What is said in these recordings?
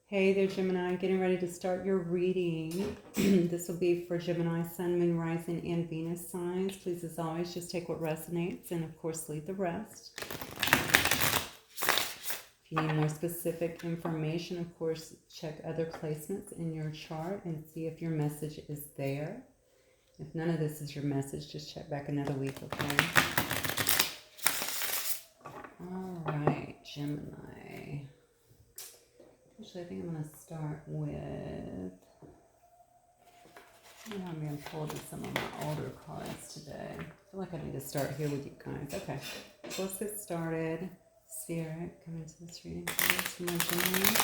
Hey there, Gemini. Getting ready to start your reading. This will be for Gemini, Sun, Moon, Rising, and Venus signs. Please, as always, just take what resonates and, of course, leave the rest. If you need more specific information, of course, check other placements in your chart and see if your message is there. If none of this is your message, just check back another week, okay? All right, Gemini. Actually, I think I'm going to start with... I'm going to pull just some of my older cards today. I feel like I need to start here with you guys. Okay, so let's get started. Spirit, come into this reading, please, for my Gemini.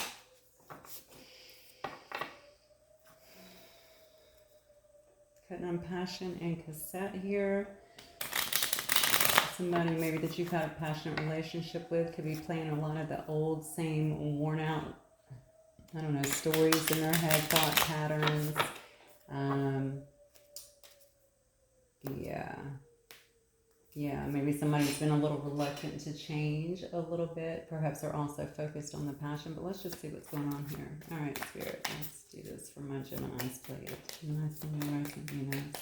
Cutting on passion and cassette here. Somebody maybe that you've had a passionate relationship with could be playing a lot of the old, same, worn out, I don't know, stories in their head, thought patterns. Yeah, maybe somebody's been a little reluctant to change a little bit. Perhaps they're also focused on the passion, but let's just see what's going on here. All right, Spirit, let's do this for my Geminis, please. Gemini, Sun, Moon, Rising, Venus.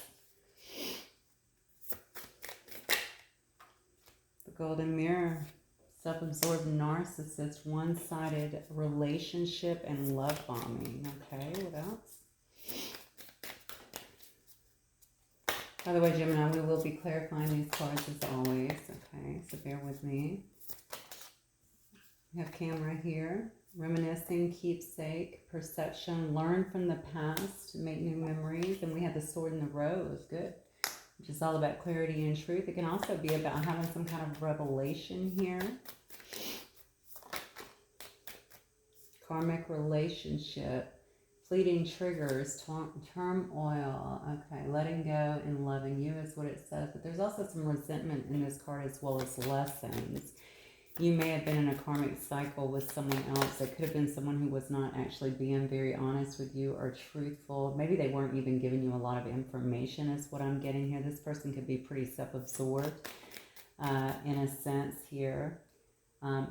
The Golden Mirror. Self-absorbed narcissist, one-sided relationship, and love bombing. Okay, what else? By the way, Gemini, we will be clarifying these cards as always. Okay, so bear with me. We have camera here. Reminiscing, keepsake, perception, learn from the past, make new memories. And we have the Sword and the Rose. Good. Which is all about clarity and truth. It can also be about having some kind of revelation here. Karmic relationship. Fleeting triggers, turmoil, okay, letting go and loving you is what it says. But there's also some resentment in this card as well as lessons. You may have been in a karmic cycle with someone else. It could have been someone who was not actually being very honest with you or truthful. Maybe they weren't even giving you a lot of information is what I'm getting here. This person could be pretty self-absorbed in a sense here.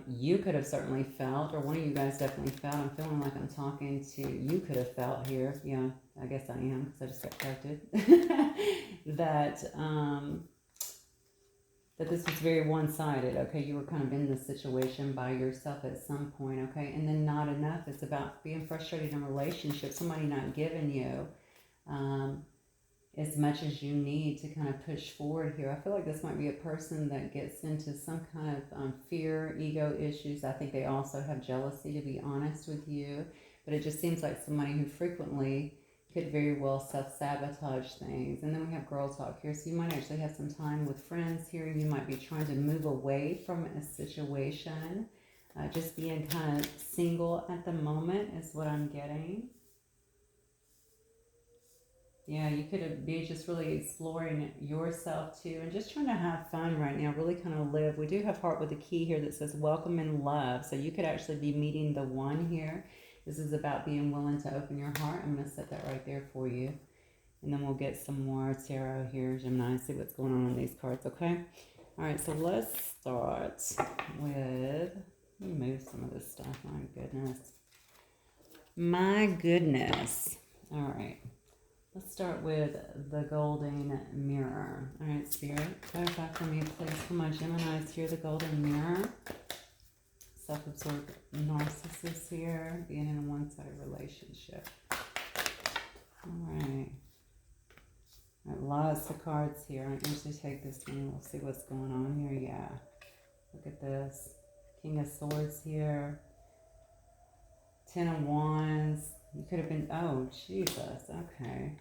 You could have certainly felt, or one of you guys definitely felt, I'm feeling like I'm talking to, you could have felt here, yeah, I guess I am, because I just got corrected, that this was very one-sided, okay, you were kind of in this situation by yourself at some point, okay, and then not enough, it's about being frustrated in a relationship, somebody not giving you as much as you need to kind of push forward here. I feel like this might be a person that gets into some kind of fear, ego issues. I think they also have jealousy, to be honest with you. But it just seems like somebody who frequently could very well self-sabotage things. And then we have girl talk here. So you might actually have some time with friends here. You might be trying to move away from a situation. Just being kind of single at the moment is what I'm getting. Yeah, you could be just really exploring yourself too and just trying to have fun right now, really kind of live. We do have heart with a key here that says welcome and love. So you could actually be meeting the one here. This is about being willing to open your heart. I'm going to set that right there for you. And then we'll get some more tarot here, Gemini, see what's going on these cards, okay? All right, so let's start with, let me move some of this stuff. My goodness. My goodness. All right. Let's start with the Golden Mirror. All right, Spirit, clarify for me, please, for my Geminis here, the Golden Mirror. Self-absorbed narcissist here, being in a one-sided relationship. All right. All right, lots of cards here. I usually take this one. We'll see what's going on here. Yeah. Look at this. King of Swords here. Ten of Wands. You could have been, oh, Jesus, okay.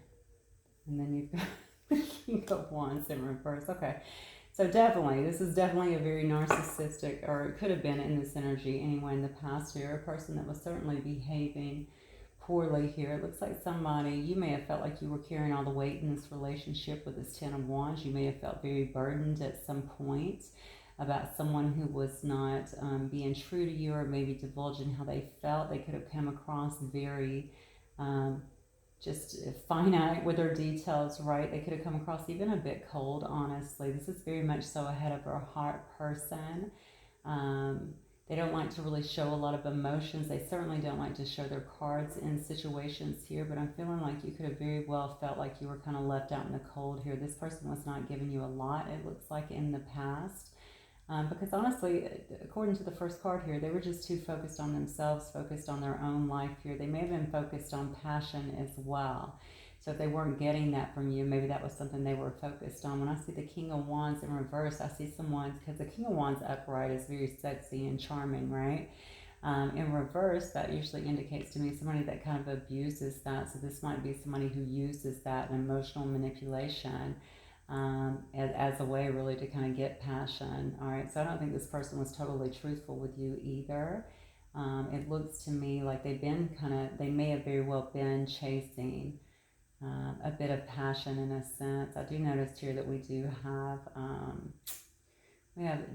And then you've got the King of Wands in reverse. Okay, so definitely, this is definitely a very narcissistic, or it could have been in this energy anyway in the past here, a person that was certainly behaving poorly here. It looks like somebody, you may have felt like you were carrying all the weight in this relationship with this Ten of Wands. You may have felt very burdened at some point about someone who was not being true to you or maybe divulging how they felt. They could have come across very just finite with their details, right? They could have come across even a bit cold, honestly. This is very much so a head of her heart person. They don't like to really show a lot of emotions. They certainly don't like to show their cards in situations here, but I'm feeling like you could have very well felt like you were kind of left out in the cold here. This person was not giving you a lot, it looks like, in the past. Because honestly, according to the first card here, they were just too focused on themselves, focused on their own life here. They may have been focused on passion as well. So if they weren't getting that from you, maybe that was something they were focused on. When I see the King of Wands in reverse, I see someone, because the King of Wands upright is very sexy and charming, right? In reverse, that usually indicates to me somebody that kind of abuses that. So this might be somebody who uses that in emotional manipulation as a way really to kind of get passion. All right, so I don't think this person was totally truthful with you either. It looks to me like they may have very well been chasing a bit of passion in a sense. I do notice here that we have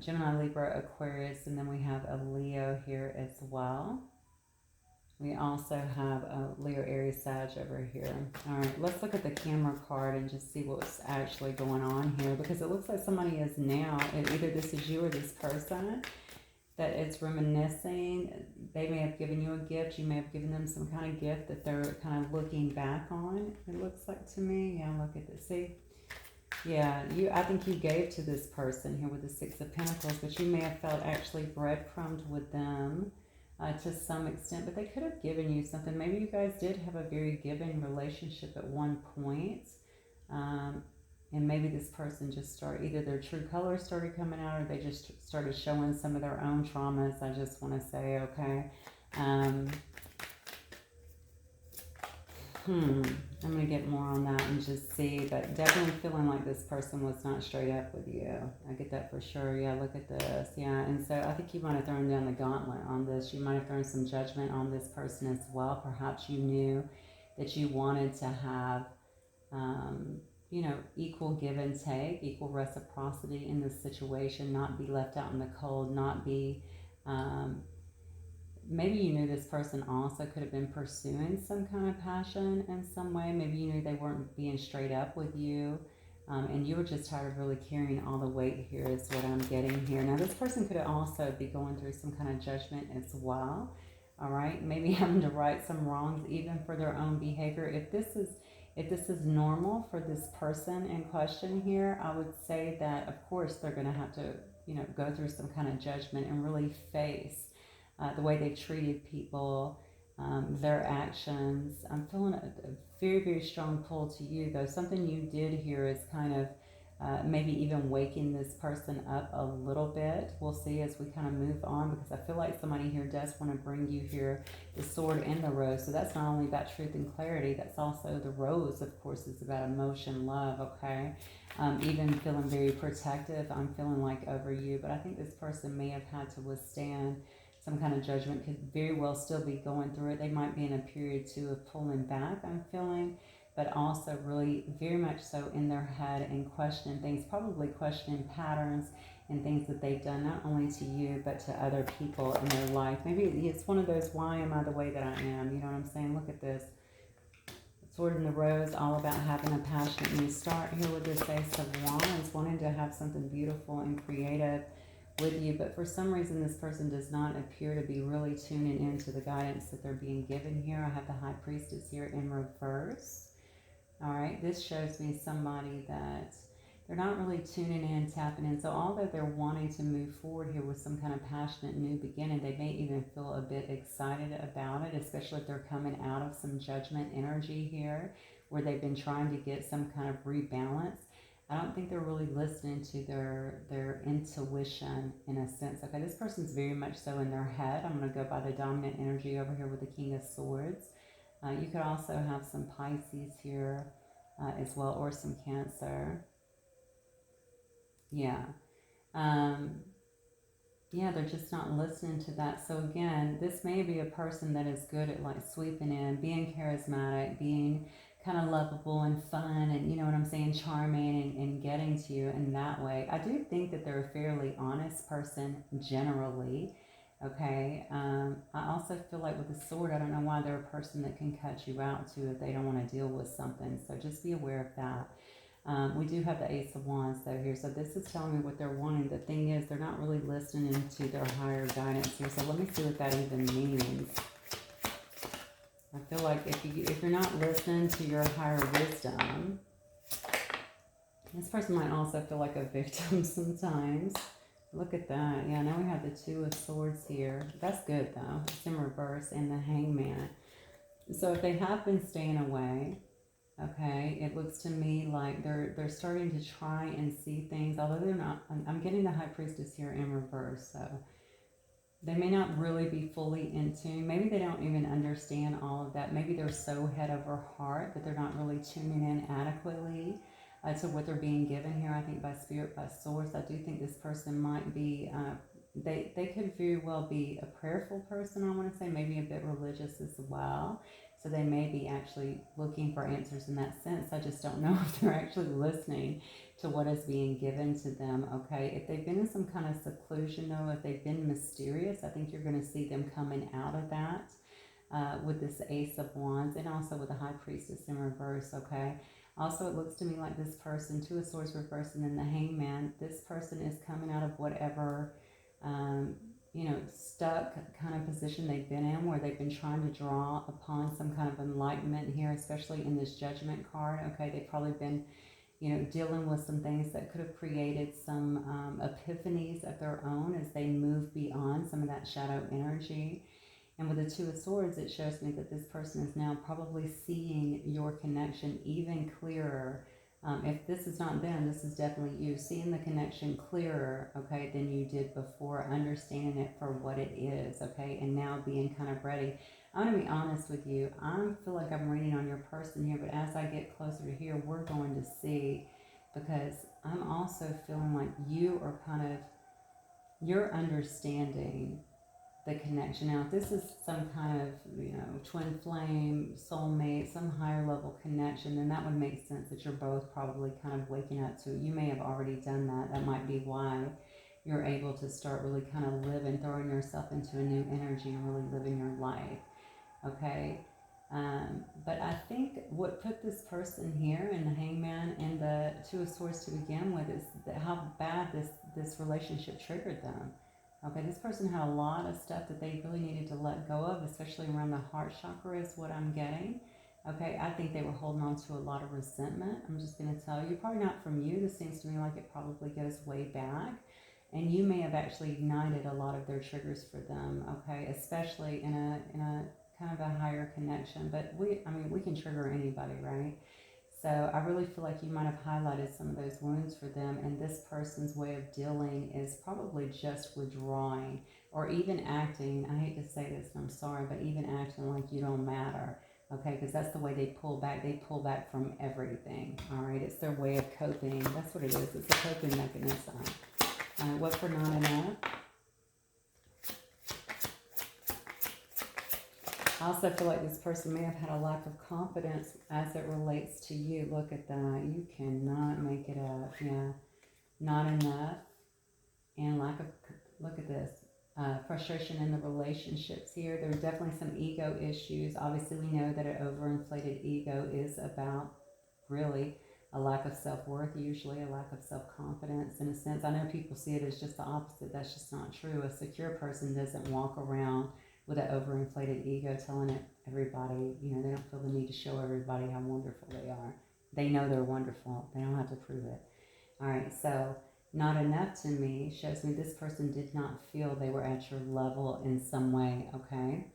Gemini, Libra, Aquarius, and then we have a Leo here as well. We also have a Leo, Aries, Sag over here. All right, let's look at the camera card and just see what's actually going on here, because it looks like somebody is now, either this is you or this person, that it's reminiscing. They may have given you a gift. You may have given them some kind of gift that they're kind of looking back on, it looks like to me. Yeah, look at this. See? Yeah, I think you gave to this person here with the Six of Pentacles, but you may have felt actually breadcrumbed with them to some extent, but they could have given you something. Maybe you guys did have a very giving relationship at one point. And maybe this person just either their true colors started coming out, or they just started showing some of their own traumas, I just want to say, okay? I'm going to get more on that and just see, but definitely feeling like this person was not straight up with you. I get that for sure. Yeah, look at this. Yeah, and so I think you might have thrown down the gauntlet on this. You might have thrown some judgment on this person as well. Perhaps you knew that you wanted to have equal give and take, equal reciprocity in this situation, not be left out in the cold, not be, maybe you knew this person also could have been pursuing some kind of passion in some way. Maybe you knew they weren't being straight up with you, and you were just tired of really carrying all the weight here is what I'm getting here. Now, this person could also be going through some kind of judgment as well, all right? Maybe having to right some wrongs even for their own behavior. If this is normal for this person in question here, I would say that, of course, they're going to have to, go through some kind of judgment and really face the way they've treated people, their actions. I'm feeling a very, very strong pull to you, though. Something you did here is kind of maybe even waking this person up a little bit. We'll see as we kind of move on, because I feel like somebody here does want to bring you here the sword and the rose. So that's not only about truth and clarity, that's also the rose, of course, is about emotion, love, okay? Even feeling very protective, I'm feeling like over you. But I think this person may have had to withstand some kind of judgment, could very well still be going through it. They might be in a period too of pulling back, I'm feeling, but also really very much so in their head and questioning things, probably questioning patterns and things that they've done, not only to you, but to other people in their life. Maybe it's one of those, why am I the way that I am? You know what I'm saying? Look at this. Sword in the Rose, all about having a passionate new start here with this Ace of Wands, wanting to have something beautiful and creative with you, but for some reason this person does not appear to be really tuning into the guidance that they're being given here. I have the High Priestess here in reverse. All right, this shows me somebody that they're not really tuning in, tapping in. So although they're wanting to move forward here with some kind of passionate new beginning, they may even feel a bit excited about it, especially if they're coming out of some judgment energy here, where they've been trying to get some kind of rebalance. I don't think they're really listening to their intuition in a sense. Okay, this person's very much so in their head. I'm going to go by the dominant energy over here with the King of Swords. You could also have some Pisces here as well, or some Cancer. Yeah. Yeah, they're just not listening to that. So again, this may be a person that is good at like sweeping in, being charismatic, being kind of lovable and fun, and you know what I'm saying, charming, and getting to you in that way. I do think that they're a fairly honest person generally. Okay. I also feel like with the sword, I don't know why they're a person that can cut you out too if they don't want to deal with something. So just be aware of that. We do have the Ace of Wands though here, so this is telling me what they're wanting. The thing is, they're not really listening into their higher guidance here, so let me see what that even means. I feel like if you're not listening to your higher wisdom, this person might also feel like a victim sometimes. Look at that. Yeah, now we have the Two of Swords here. That's good though. It's in reverse, and the Hangman. So if they have been staying away, okay, it looks to me like they're starting to try and see things, although they're not. I'm getting the High Priestess here in reverse, so they may not really be fully in tune. Maybe they don't even understand all of that. Maybe they're so head over heart that they're not really tuning in adequately to what they're being given here. I think by spirit, by source. I do think this person might be, they could very well be a prayerful person, I want to say, maybe a bit religious as well. So they may be actually looking for answers in that sense. I just don't know if they're actually listening to what is being given to them, okay? If they've been in some kind of seclusion, though, if they've been mysterious, I think you're going to see them coming out of that with this Ace of Wands, and also with the High Priestess in reverse, okay? Also, it looks to me like this person, Two of Swords reverse, and then the Hangman, this person is coming out of whatever, stuck kind of position they've been in, where they've been trying to draw upon some kind of enlightenment here, especially in this Judgment card, okay? They've probably been dealing with some things that could have created some epiphanies of their own as they move beyond some of that shadow energy. And with the Two of Swords, it shows me that this person is now probably seeing your connection even clearer. If this is not them, this is definitely you, seeing the connection clearer, okay, than you did before, understanding it for what it is, okay, and now being kind of ready. I'm going to be honest with you. I feel like I'm reading on your person here, but as I get closer to here, we're going to see, because I'm also feeling like you are kind of, you're understanding the connection. Now, if this is some kind of, twin flame, soulmate, some higher level connection, then that would make sense that you're both probably kind of waking up to it. You may have already done that. That might be why you're able to start really kind of living, throwing yourself into a new energy and really living your life. Okay. But I think what put this person here in the Hangman and the Two of Swords to begin with is that how bad this relationship triggered them. Okay, this person had a lot of stuff that they really needed to let go of, especially around the heart chakra is what I'm getting. Okay, I think they were holding on to a lot of resentment. I'm just going to tell you, probably not from you. This seems to me like it probably goes way back. And you may have actually ignited a lot of their triggers for them, okay, especially in a kind of a higher connection. But we can trigger anybody, right? So I really feel like you might have highlighted some of those wounds for them, and this person's way of dealing is probably just withdrawing, or even acting, I hate to say this, and I'm sorry, but even acting like you don't matter, okay? Because that's the way they pull back. They pull back from everything, all right? It's their way of coping. That's what it is. It's a coping mechanism. What for not enough? I also feel like this person may have had a lack of confidence as it relates to you. Look at that. You cannot make it up. Yeah. Not enough. And lack of, look at this. Frustration in the relationships here. There's definitely some ego issues. Obviously, we know that an overinflated ego is about really a lack of self-worth, usually a lack of self-confidence in a sense. I know people see it as just the opposite. That's just not true. A secure person doesn't walk around with an overinflated ego telling everybody, they don't feel the need to show everybody how wonderful they are. They know they're wonderful. They don't have to prove it. All right, so not enough to me shows me this person did not feel they were at your level in some way, okay?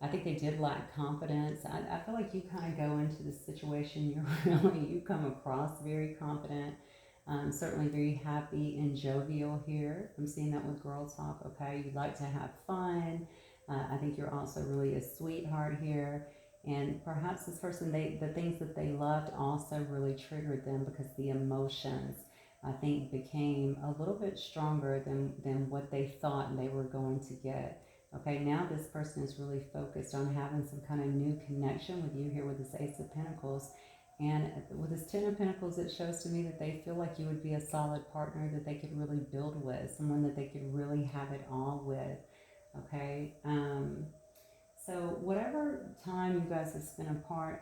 I think they did lack confidence. I feel like you kind of go into the situation, you come across very confident, certainly very happy and jovial here. I'm seeing that with Girl Talk, okay? You like to have fun. I think you're also really a sweetheart here. And perhaps this person, the things that they loved also really triggered them, because the emotions, I think, became a little bit stronger than what they thought they were going to get. Okay, now this person is really focused on having some kind of new connection with you here with this Ace of Pentacles. And with this Ten of Pentacles, it shows to me that they feel like you would be a solid partner that they could really build with, someone that they could really have it all with. Okay, so whatever time you guys have spent apart,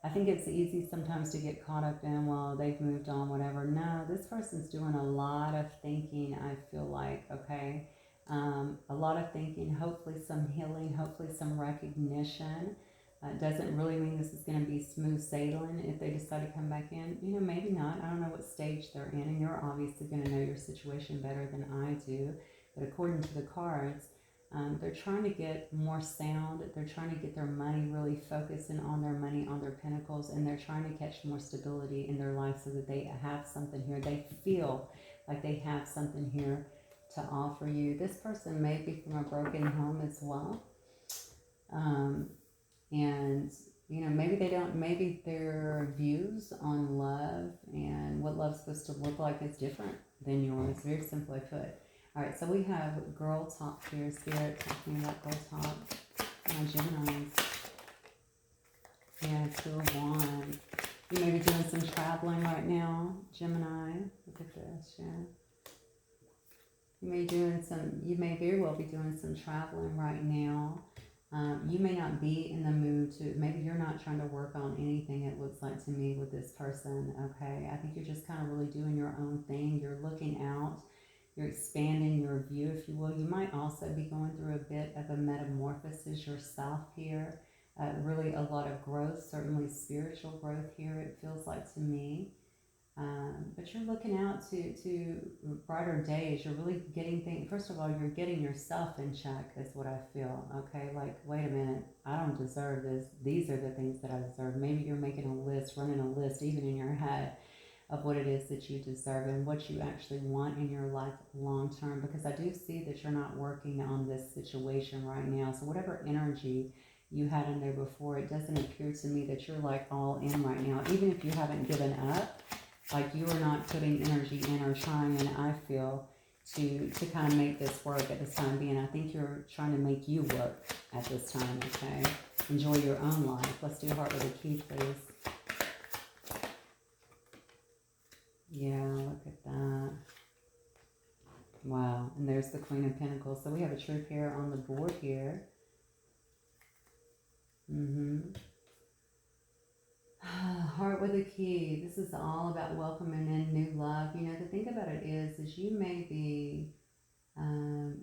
I think it's easy sometimes to get caught up in, well, they've moved on, whatever. No, this person's doing a lot of thinking, I feel like, okay? A lot of thinking, hopefully some healing, hopefully some recognition. It doesn't really mean this is going to be smooth sailing if they decide to come back in. You know, maybe not. I don't know what stage they're in, and you're obviously going to know your situation better than I do. But according to the cards, they're trying to get more sound. They're trying to get their money, really focusing on their money, on their pentacles, and they're trying to catch more stability in their life so that they have something here. They feel like they have something here to offer you. This person may be from a broken home as well. And, you know, maybe they don't, maybe their views on love and what love's supposed to look like is different than yours. Very simply put. All right, so we have girl talk here. Spirit talking about girl talk. My Geminis. Yeah, 2 of Wands. You may be doing some traveling right now, Gemini. Look at this, yeah. You may very well be doing some traveling right now. You may not be in the mood to, maybe you're not trying to work on anything, it looks like to me, with this person, okay? I think you're just kind of really doing your own thing. You're looking out. You're expanding your view, if you will. You might also be going through a bit of a metamorphosis yourself here. Really a lot of growth, certainly spiritual growth here, it feels like to me. But you're looking out to brighter days. You're really getting things. First of all, you're getting yourself in check, is what I feel. Okay, like, wait a minute, I don't deserve this. These are the things that I deserve. Maybe you're making a list, running a list, even in your head, of what it is that you deserve and what you actually want in your life long term. Because I do see that you're not working on this situation right now. So whatever energy you had in there before, it doesn't appear to me that you're like all in right now. Even if you haven't given up, like you are not putting energy in or trying, I feel, to kind of make this work at this time being. I think you're trying to make you work at this time, okay? Enjoy your own life. Let's do heart with a key, please. Yeah, look at that. Wow, and there's the Queen of Pentacles. So we have a true pair on the board here. Heart with a key. This is all about welcoming in new love. You know, the thing about it is you may be,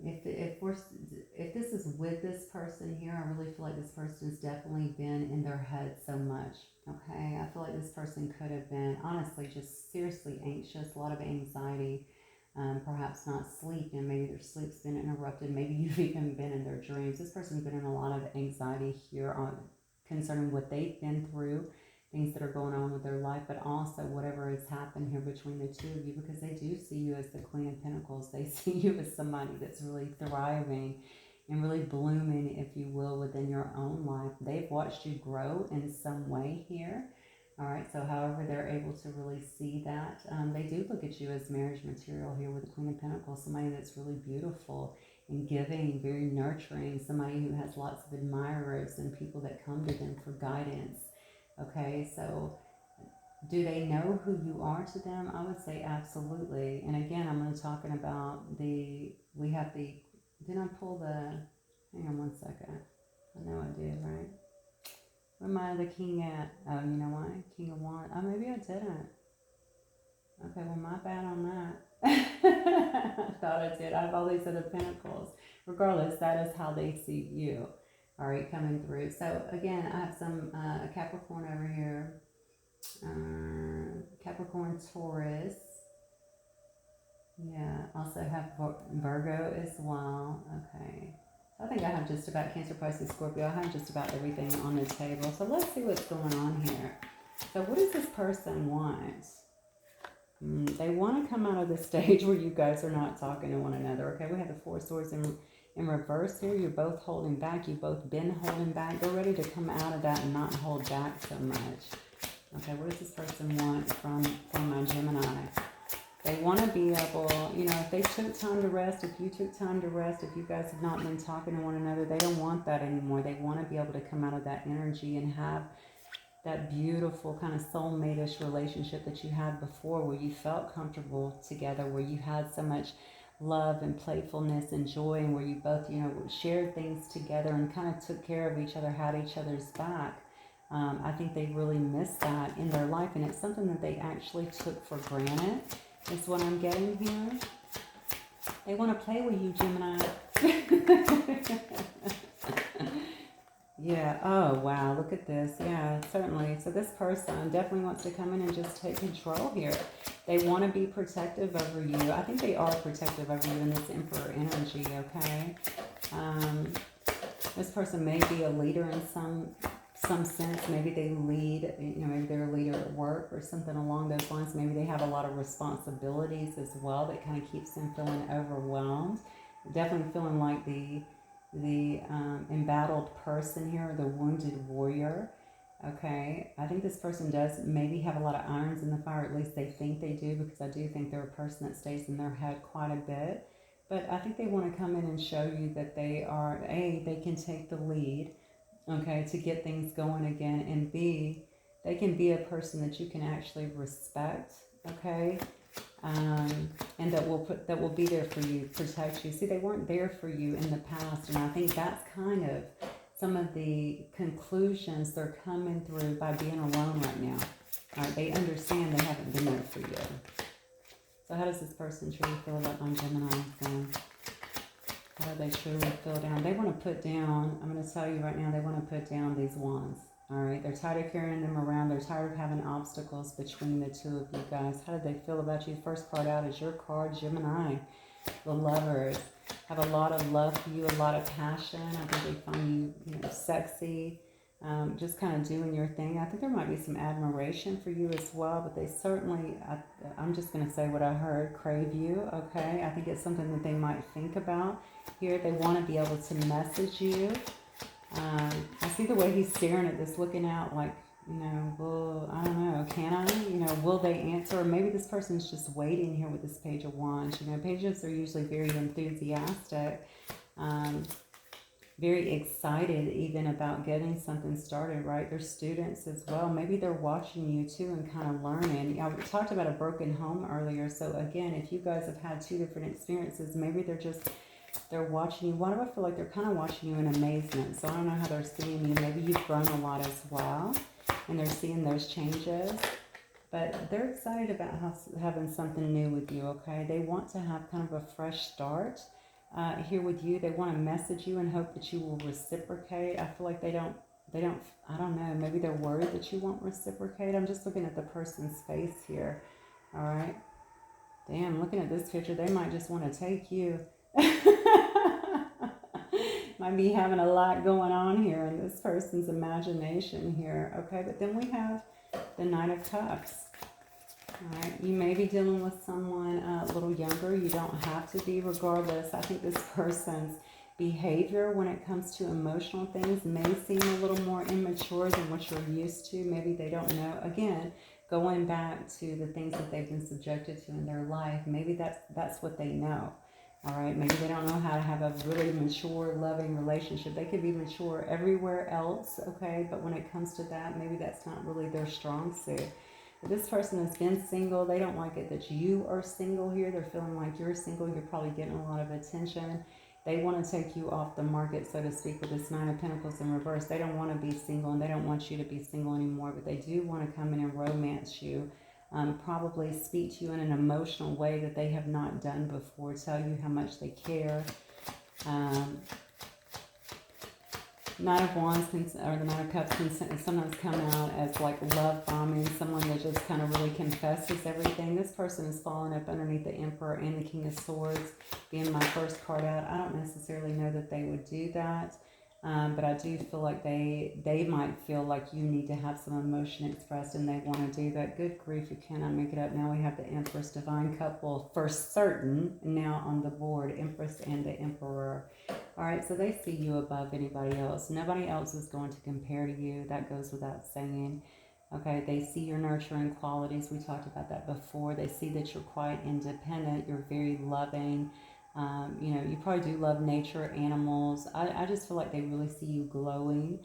if this is with this person here, I really feel like this person has definitely been in their head so much. Okay, I feel like this person could have been honestly just seriously anxious, a lot of anxiety, perhaps not sleeping. Maybe their sleep's been interrupted. Maybe you've even been in their dreams. This person's been in a lot of anxiety here concerning what they've been through, things that are going on with their life, but also whatever has happened here between the two of you, because they do see you as the Queen of Pentacles. They see you as somebody that's really thriving and really blooming, if you will, within your own life. They've watched you grow in some way here. All right, so however they're able to really see that, they do look at you as marriage material here with the Queen of Pentacles, somebody that's really beautiful and giving, very nurturing, somebody who has lots of admirers and people that come to them for guidance. Okay, so do they know who you are to them? I would say absolutely. And again, I'm going to talking about we have the, didn't I pull the, hang on one second. I know I did, right? Where am I the king at? Oh, you know why? King of Wands. Oh, maybe I didn't. Okay, well, my bad on that. I thought I did. I have all these other pentacles. Regardless, that is how they see you. All right, coming through. So again, I have some Capricorn over here. Capricorn, Taurus. Yeah, also have Virgo as well. Okay. I think I have just about Cancer, Pisces, Scorpio. I have just about everything on the table. So let's see what's going on here. So what does this person want? They want to come out of the stage where you guys are not talking to one another. Okay, we have the Four of Swords in reverse here. You're both holding back. You've both been holding back. They're ready to come out of that and not hold back so much. Okay, what does this person want from my Gemini? They want to be able, you know, if they took time to rest, if you took time to rest, if you guys have not been talking to one another, they don't want that anymore. They want to be able to come out of that energy and have that beautiful kind of soulmate-ish relationship that you had before, where you felt comfortable together, where you had so much love and playfulness and joy, and where you both, you know, shared things together and kind of took care of each other, had each other's back. I think they really missed that in their life, and it's something that they actually took for granted, is what I'm getting here. They want to play with you, Gemini. Yeah, oh wow, look at this. Yeah, certainly. So this person definitely wants to come in and just take control here. They want to be protective over you. I think they are protective over you in this Emperor energy, okay? This person may be a leader in some sense. Maybe they lead, maybe they're a leader at work or something along those lines. Maybe they have a lot of responsibilities as well that kind of keeps them feeling overwhelmed. Definitely feeling like the embattled person here, the wounded warrior. Okay, I think this person does maybe have a lot of irons in the fire, at least they think they do, because I do think they're a person that stays in their head quite a bit. But I think they want to come in and show you that they are, A, they can take the lead, okay, to get things going again, and B, they can be a person that you can actually respect, okay, and that will be there for you, protect you. See, they weren't there for you in the past, and I think that's kind of some of the conclusions they're coming through by being alone right now. All right, they understand they haven't been there for you. So how does this person truly feel about my Gemini? How do they truly feel down? They want to put down, I'm going to tell you right now, they want to put down these wands. All right, they're tired of carrying them around. They're tired of having obstacles between the two of you guys. How do they feel about you? First card out is your card, Gemini. The Lovers have a lot of love for you, a lot of passion. I think they find you, sexy, just kind of doing your thing. I think there might be some admiration for you as well, but they certainly, I'm just going to say what I heard, crave you, okay? I think it's something that they might think about here. They want to be able to message you. I see the way he's staring at this, looking out like, well, I don't know, can I? Will they answer? Or maybe this person's just waiting here with this Page of Wands. Pages are usually very enthusiastic, very excited even about getting something started, right? They're students as well. Maybe they're watching you too and kind of learning. We talked about a broken home earlier. So again, if you guys have had two different experiences, maybe they're watching you. Why do I feel like they're kind of watching you in amazement? So I don't know how they're seeing you. Maybe you've grown a lot as well, and they're seeing those changes. But they're excited about having something new with you, okay? They want to have kind of a fresh start here with you. They want to message you and hope that you will reciprocate. I feel like they don't, I don't know, maybe they're worried that you won't reciprocate. I'm just looking at the person's face here, all right? Damn, looking at this picture, they might just want to take you. Might be having a lot going on here in this person's imagination here, okay? But then we have the Knight of Cups. All right, you may be dealing with someone a little younger. You don't have to be, regardless. I think this person's behavior when it comes to emotional things may seem a little more immature than what you're used to. Maybe they don't know. Again, going back to the things that they've been subjected to in their life, maybe that's what they know. All right, maybe they don't know how to have a really mature, loving relationship. They could be mature everywhere else, okay? But when it comes to that, maybe that's not really their strong suit. But this person has been single. They don't like it that you are single here. They're feeling like you're single. You're probably getting a lot of attention. They want to take you off the market, so to speak, with this Nine of Pentacles in reverse. They don't want to be single, and they don't want you to be single anymore, but they do want to come in and romance you. Probably speak to you in an emotional way that they have not done before, tell you how much they care. Knight of Wands or the Knight of Cups can sometimes come out as like love bombing, someone that just kind of really confesses everything. This person is falling up underneath the Emperor and the King of Swords, being my first card out. I don't necessarily know that they would do that. But I do feel like they might feel like you need to have some emotion expressed, and they want to do that. Good grief, you cannot make it up. Now we have the Empress, Divine Couple for certain now on the board, Empress and the Emperor. All right, so they see you above anybody else. Nobody else is going to compare to you. That goes without saying. Okay, they see your nurturing qualities. We talked about that before. They see that you're quite independent. You're very loving. You probably do love nature, animals. I just feel like they really see you glowing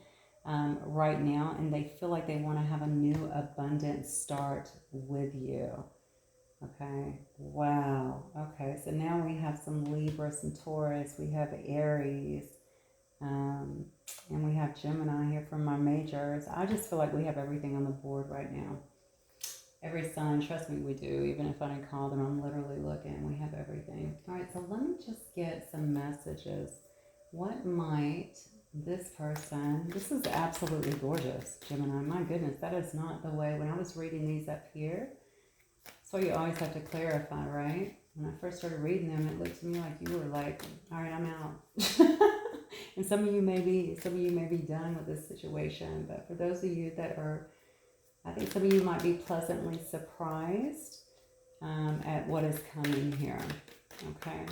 right now, and they feel like they want to have a new abundant start with you. Okay, wow. Okay, so now we have some Libra, some Taurus, we have Aries, and we have have Gemini here from my majors. I just feel like we have everything on the board right now. Every sign, trust me, we do. Even if I didn't call them, I'm literally looking. We have everything. All right, so let me just get some messages. What might this person... This is absolutely gorgeous, Gemini. My goodness, that is not the way. When I was reading these up here, so you always have to clarify, right? When I first started reading them, it looked to me like you were like, all right, I'm out. And some of you may be done with this situation. But for those of you that are... I think some of you might be pleasantly surprised at what is coming here, okay?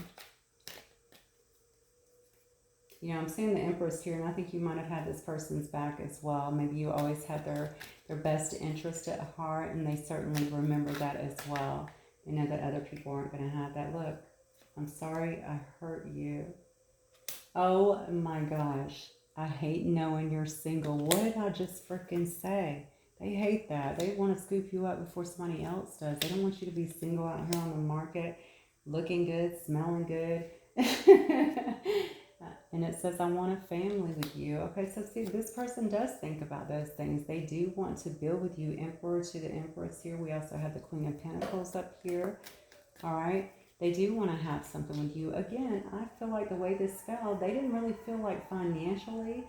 You know, I'm seeing the Empress here, and I think you might have had this person's back as well. Maybe you always had their best interest at heart, and they certainly remember that as well. They know that other people aren't going to have that. Look, I'm sorry I hurt you. Oh my gosh, I hate knowing you're single. What did I just freaking say? They hate that. They want to scoop you up before somebody else does. They don't want you to be single out here on the market, looking good, smelling good. And it says, I want a family with you. Okay, so see, this person does think about those things. They do want to build with you. Emperor to the Empress here. We also have the Queen of Pentacles up here. All right. They do want to have something with you. Again, I feel like the way this fell, they didn't really feel like financially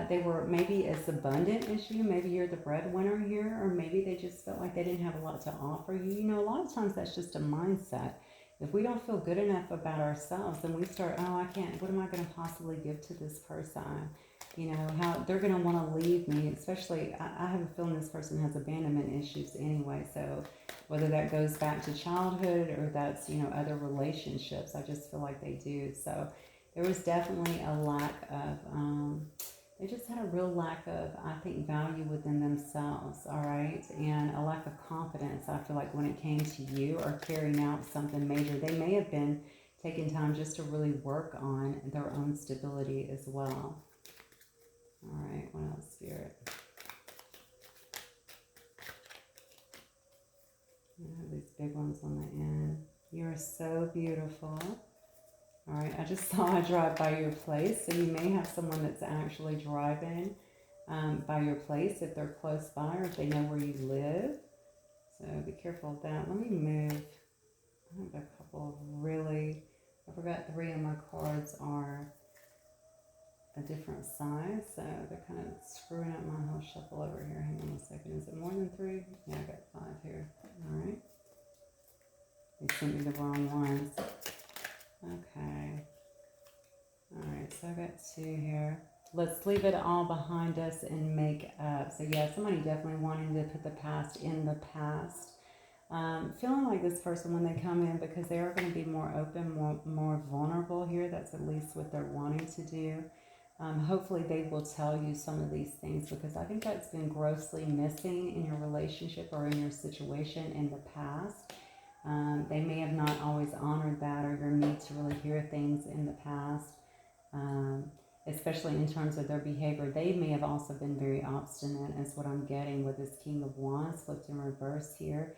they were maybe as abundant as you. Maybe you're the breadwinner here, or maybe they just felt like they didn't have a lot to offer you. You know, a lot of times that's just a mindset. If we don't feel good enough about ourselves, then we start, oh, I can't, what am I going to possibly give to this person? You know, how they're going to want to leave me, especially, I have a feeling this person has abandonment issues anyway. So whether that goes back to childhood or that's, you know, other relationships, I just feel like they do. So there was definitely a lack of, they just had a real lack of, I think, value within themselves, all right? And a lack of confidence, I feel like, when it came to you or carrying out something major. They may have been taking time just to really work on their own stability as well. All right, what else, Spirit? I have these big ones on the end. You are so beautiful. All right, I just saw I drive by your place, so you may have someone that's actually driving by your place if they're close by or if they know where you live. So be careful of that. Let me move. I have a couple of really, I forgot 3 of my cards are a different size, so they're kind of screwing up my whole shuffle over here. Hang on a second. Is it more than 3? Yeah, I got 5 here. All right. They sent me the wrong ones. Okay. All right, so I got 2 here. Let's leave it all behind us and make up. So yeah, somebody definitely wanting to put the past in the past. Feeling like this person when they come in, because they are going to be more open, more vulnerable here. That's at least what they're wanting to do. Hopefully they will tell you some of these things, because I think that's been grossly missing in your relationship or in your situation in the past. They may have not always honored that, or your need to really hear things in the past, especially in terms of their behavior. They may have also been very obstinate, is what I'm getting with this King of Wands flipped in reverse here,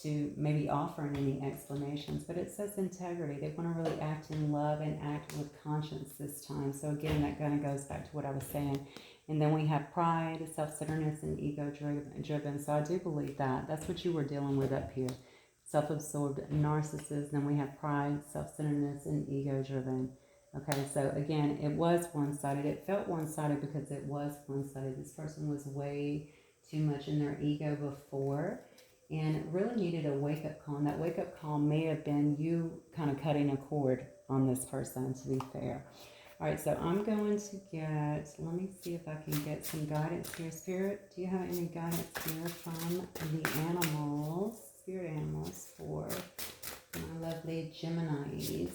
to maybe offering any explanations. But it says integrity. They want to really act in love and act with conscience this time. So again, that kind of goes back to what I was saying. And then we have pride, self-centeredness, and ego-driven. So I do believe that. That's what you were dealing with up here. Self-absorbed narcissist. Then we have pride, self-centeredness, and ego-driven. Okay, so again, it was one-sided. It felt one-sided because it was one-sided. This person was way too much in their ego before and really needed a wake-up call. And that wake-up call may have been you kind of cutting a cord on this person, to be fair. All right, so I'm going to get, let me see if I can get some guidance here. Spirit, do you have any guidance here from the animals, spirit animals, for my lovely Geminis?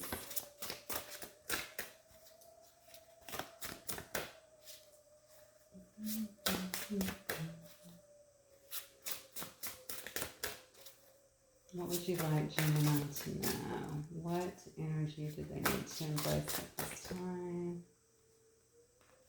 What would you like Gemini to know? What energy do they need to embrace at this time?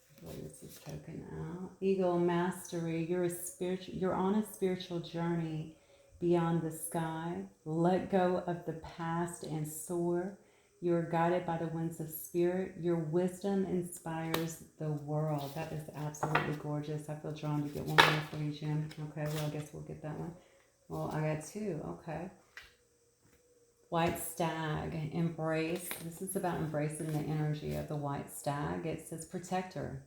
I believe this is spoken out. Eagle mastery. You're on a spiritual journey beyond the sky. Let go of the past and soar. You are guided by the winds of spirit. Your wisdom inspires the world. That is absolutely gorgeous. I feel drawn to get one more for you, Jim. Okay, well, I guess we'll get that one. Well, I got two. Okay. White stag, embrace. This is about embracing the energy of the white stag. It says protector.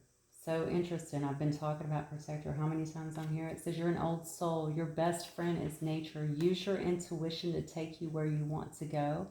So interesting. I've been talking about protector how many times on here? It says you're an old soul. Your best friend is nature. Use your intuition to take you where you want to go.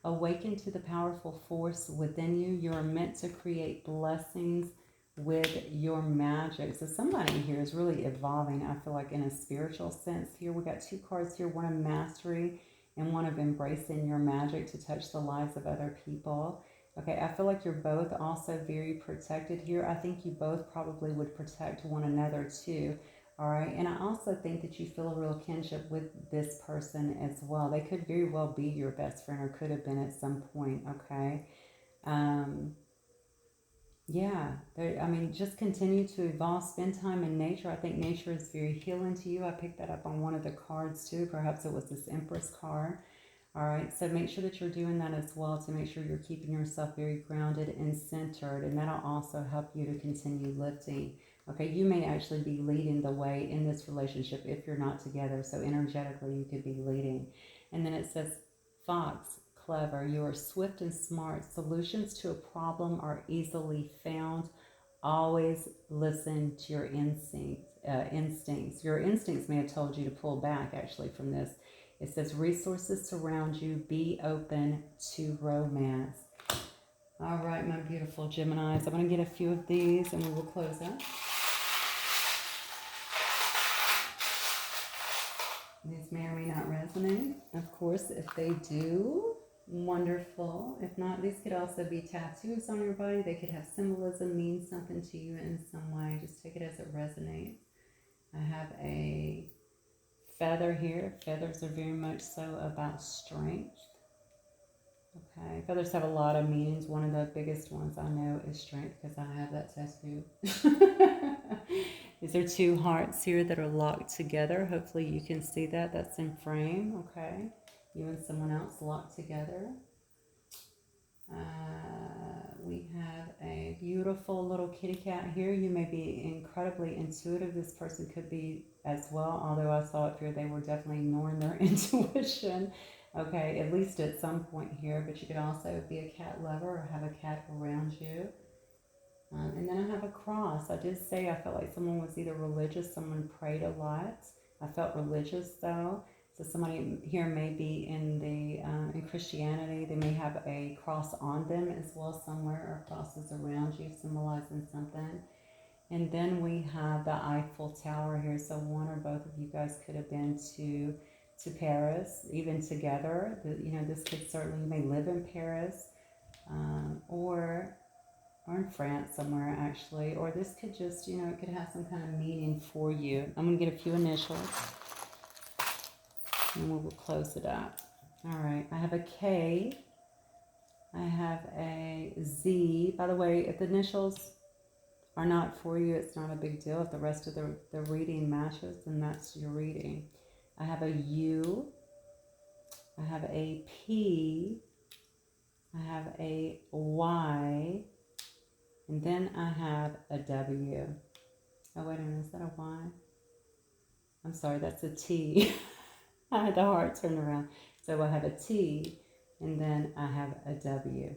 Awaken to the powerful force within you. You are meant to create blessings with your magic. So somebody here is really evolving, I feel like, in a spiritual sense here. We got two cards here, one of mastery and one of embracing your magic to touch the lives of other people. Okay, I feel like you're both also very protected here. I think you both probably would protect one another too. All right, and I also think that you feel a real kinship with this person as well. They could very well be your best friend or could have been at some point, okay? Yeah, I mean, just continue to evolve, spend time in nature. I think nature is very healing to you. I picked that up on one of the cards too. Perhaps it was this Empress card. All right, so make sure that you're doing that as well to make sure you're keeping yourself very grounded and centered, and that'll also help you to continue lifting. Okay, you may actually be leading the way in this relationship if you're not together, so energetically you could be leading. And then it says, fox, clever, you are swift and smart. Solutions to a problem are easily found. Always listen to your instincts. Your instincts may have told you to pull back actually from this. It says resources surround you. Be open to romance. All right, my beautiful Geminis. I'm going to get a few of these and we will close up. These may or may not resonate. Of course, if they do, wonderful. If not, these could also be tattoos on your body. They could have symbolism, mean something to you in some way. Just take it as it resonates. I have a feather here. Feathers are very much so about strength. Okay, feathers have a lot of meanings. One of the biggest ones I know is strength because I have that tattoo. These are two hearts here that are locked together. Hopefully you can see that. That's in frame, okay? You and someone else locked together. We have a beautiful little kitty cat here. You may be incredibly intuitive. This person could be as well, although I saw it here, they were definitely ignoring their intuition. Okay, at least at some point here, but you could also be a cat lover or have a cat around you. And then I have a cross. I did say I felt like someone was either religious, someone prayed a lot. I felt religious though. So somebody here may be in Christianity. They may have a cross on them as well somewhere, or crosses around you symbolizing something. And then we have the Eiffel Tower here. So one or both of you guys could have been to Paris, even together. This could certainly, you may live in Paris or in France somewhere actually, or this could just, it could have some kind of meaning for you. I'm going to get a few initials and we will close it up. All right, I have a K, I have a Z. By the way, if the initials are not for you, it's not a big deal. If the rest of the reading matches, then that's your reading. I have a U, I have a P, I have a Y, and then I have a W. Oh, wait a minute, is that a Y? I'm sorry, that's a T. I had the heart turned around. So I have a T, and then I have a W.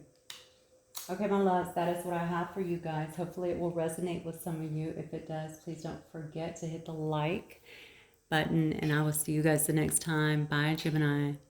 Okay, my loves, that is what I have for you guys. Hopefully it will resonate with some of you. If it does, please don't forget to hit the like button, and I will see you guys the next time. Bye, Gemini.